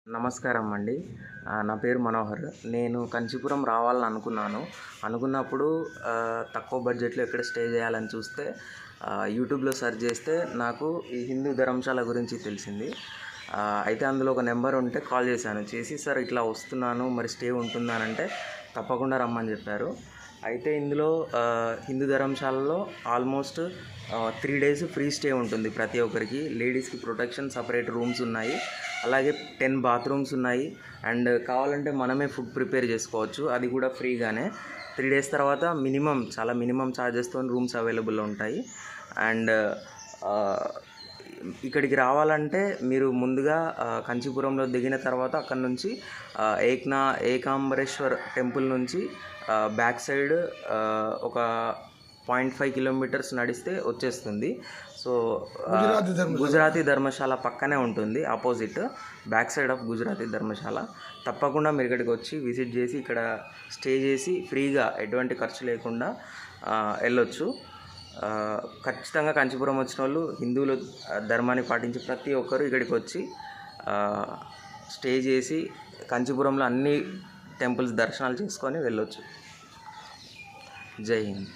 నమస్కారం అండి. నా పేరు మనోహర్. నేను కంచీపురం రావాలని అనుకున్నప్పుడు తక్కువ బడ్జెట్‌లో ఎక్కడ స్టే చేయాలని చూస్తే యూట్యూబ్‌లో సెర్చ్ చేస్తే నాకు ఈ హిందూ ధర్మశాల గురించి తెలిసింది. అయితే అందులో ఒక నెంబర్ ఉంటే కాల్ చేశాను. చేసి సార్ ఇట్లా వస్తున్నాను, మరి స్టే ఉంటుందా అని అంటే తప్పకుండా రమ్మని చెప్పారు. అయితే ఇందులో హిందూ ధర్మశాలలో ఆల్మోస్ట్ 3 డేస్ ఫ్రీ స్టే ఉంటుంది ప్రతి ఒక్కరికి. లేడీస్కి ప్రొటెక్షన్ సపరేట్ రూమ్స్ ఉన్నాయి, అలాగే 10 బాత్రూమ్స్ ఉన్నాయి. అండ్ కావాలంటే మనమే ఫుడ్ ప్రిపేర్ చేసుకోవచ్చు, అది కూడా ఫ్రీగానే. 3 డేస్ తర్వాత మినిమం ఛార్జెస్తో రూమ్స్ అవైలబుల్లో ఉంటాయి. అండ్ ఇక్కడికి రావాలంటే మీరు ముందుగా కంచీపురంలో దిగిన తర్వాత అక్కడ నుంచి ఏకాంబరేశ్వర్ టెంపుల్ నుంచి బ్యాక్ సైడ్ ఒక 0.5 కిలోమీటర్స్ నడిస్తే వచ్చేస్తుంది. సో గుజరాతీ ధర్మశాల పక్కనే ఉంటుంది, opposite back side of Gujarati Dharamshala. తప్పకుండా మీరు ఇక్కడికి వచ్చి విజిట్ చేసి ఇక్కడ స్టే చేసి ఫ్రీగా ఎటువంటి ఖర్చు లేకుండా వెళ్ళొచ్చు. ఖచ్చితంగా కంచీపురం వచ్చిన వాళ్ళు హిందువుల ధర్మాన్ని పాటించి ప్రతి ఒక్కరు ఇక్కడికి వచ్చి స్టే చేసి కంచీపురంలో అన్ని టెంపుల్స్ దర్శనాలు చేసుకొని వెళ్ళొచ్చు. జై హింద్.